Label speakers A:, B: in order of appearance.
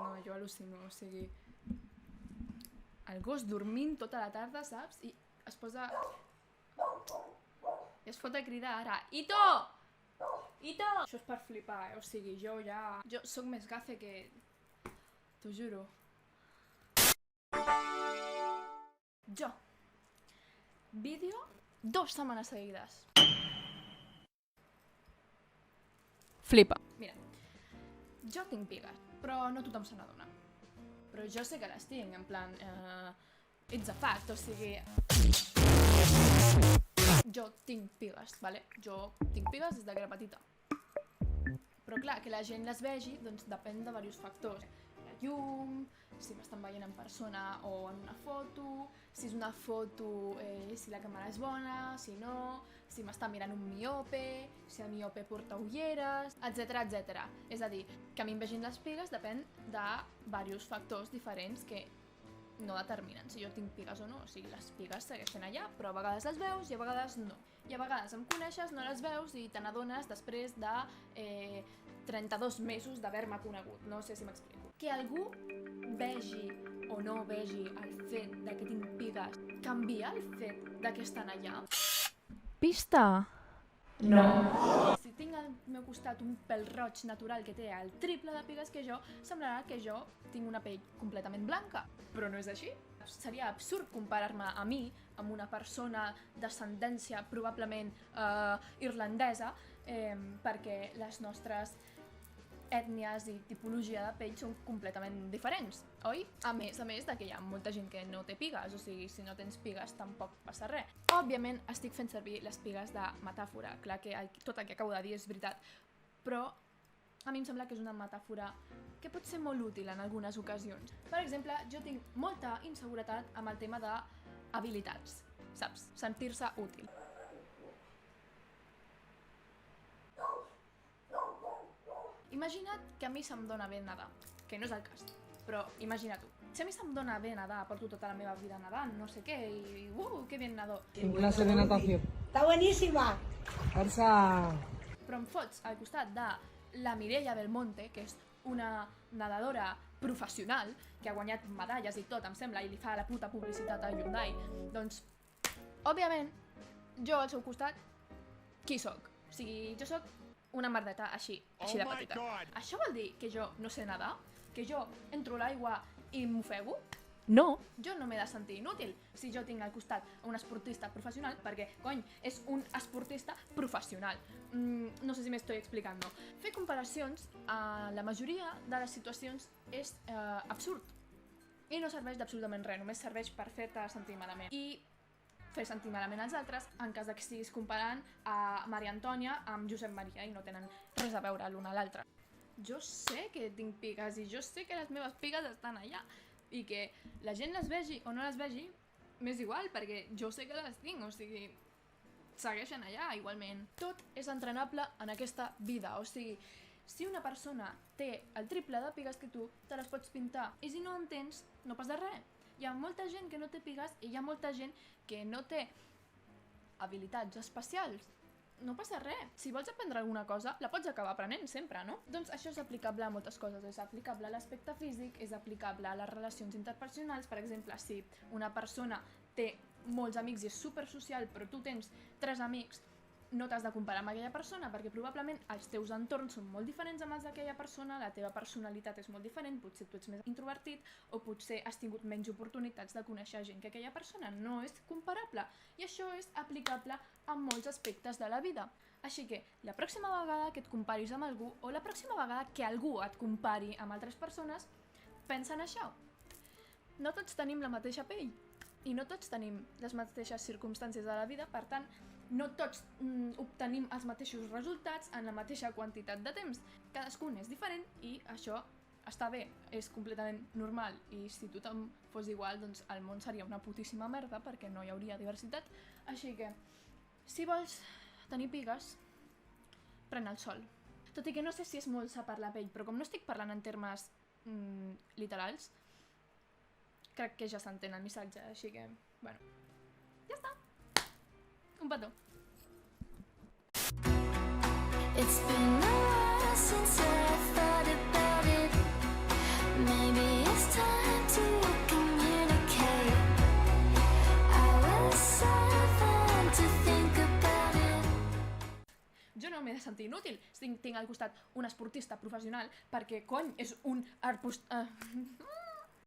A: no, jo al·lucino, o sigui... El gos dormint tota la tarda, saps? I es posa... I es fot a cridar ara, Ito! Ito! Això és per flipar, o sigui, jo ja... Jo sóc més gafe que... T'ho juro. Jo. Vídeo 2 setmanes seguides. Flipa. Mira, jo tinc pigues, però no tothom se n'adona. Però jo sé que les tinc, en plan... it's a fact, o sigui... Jo tinc pigues, vale? Jo tinc pigues des de que era petita. Però clar, que la gent les vegi, doncs depèn de diversos factors. La llum, si m'estan veient en persona o en una foto, si és una foto, si la càmera és bona, si no, si m'està mirant un miope, si el miope porta ulleres, etc etc. És a dir, que a mi em vegin les pigues depèn de diversos factors diferents que no determinen si jo tinc pigues o no. O sigui, les pigues segueixen allà, però a vegades les veus i a vegades no. I a vegades em coneixes, no les veus i te n'adones després de 32 mesos d'haver-me conegut. No sé si m'explico. Que algú vegi o no vegi el fet de que tinc pigues canvia el fet de que estan allà? Pista! No. Si tinc al meu costat un pèl roig natural que té el triple de pigues que jo, semblarà que jo tinc una pell completament blanca. Però no és així. Seria absurd comparar-me a mi amb una persona d'ascendència probablement irlandesa perquè les nostres ètnies i tipologia de pell són completament diferents, oi? A més de que hi ha molta gent que no té pigues, o sigui, si no tens pigues tampoc passa res. Òbviament estic fent servir les pigues de metàfora, clar que tot el que acabo de dir és veritat, però a mi em sembla que és una metàfora que pot ser molt útil en algunes ocasions. Per exemple, jo tinc molta inseguretat amb el tema d'habilitats, saps? Sentir-se útil. Imagina't que a mi se'm dona bé nedar, que no és el cas, però imagina-t'ho. Si a mi se'm dona bé nedar, porto tota la meva vida nedant, no sé què, i que bien nado.
B: En clase de natación.
C: ¡Está buenísima!
B: Barça.
A: Però em fots al costat de la Mireia Belmonte, que és una nedadora professional, que ha guanyat medalles i tot, em sembla, i li fa la puta publicitat a Hyundai. Doncs, òbviament, jo al seu costat, qui sóc? O sigui, jo sóc una merdeta així de petita. Això vol dir que jo no sé nedar? Que jo entro a l'aigua i m'ofego? No, jo no m'he de sentir inútil si jo tinc al costat un esportista professional, perquè, cony, és un esportista professional. No sé si m'estoy explicando. Fer comparacions a la majoria de les situacions és absurd. I no serveix d'absolutament res, només serveix per fer-te sentir malament. I fer sentir malament als altres en cas que estiguis comparant a Maria Antònia amb Josep Maria i no tenen res a veure l'un a l'altre. Jo sé que tinc pigues i jo sé que les meves pigues estan allà i que la gent les vegi o no les vegi m'és igual perquè jo sé que les tinc, o sigui, segueixen allà igualment. Tot és entrenable en aquesta vida, o sigui, si una persona té el triple de pigues que tu, te les pots pintar i si no en tens, no passa res. Hi ha molta gent que no té pigues i hi ha molta gent que no té habilitats especials. No passa res. Si vols aprendre alguna cosa, la pots acabar aprenent sempre, no? Doncs això és aplicable a moltes coses. És aplicable a l'aspecte físic, és aplicable a les relacions interpersonals. Per exemple, si una persona té molts amics i és supersocial, però tu tens 3 amics, no t'has de comparar amb aquella persona perquè probablement els teus entorns són molt diferents amb els d'aquella persona, la teva personalitat és molt diferent, potser tu ets més introvertit o potser has tingut menys oportunitats de conèixer gent que aquella persona. No és comparable i això és aplicable a molts aspectes de la vida. Així que la pròxima vegada que et comparis amb algú o la pròxima vegada que algú et compari amb altres persones, pensa en això. No tots tenim la mateixa pell i no tots tenim les mateixes circumstàncies de la vida, per tant, no tots obtenim els mateixos resultats en la mateixa quantitat de temps. Cadascun és diferent i això està bé, és completament normal i si tothom fos igual, doncs el món seria una putíssima merda perquè no hi hauria diversitat. Així que, si vols tenir pigues, pren el sol. Tot i que no sé si és molt sa per la pell, però com no estic parlant en termes literals, crec que ja s'entén el missatge, així que, bueno, ja està. Un petó. It's been a while since I thought about it. no m'he de sentir inútil. Tinc al costat un esportista professional perquè, cony, és un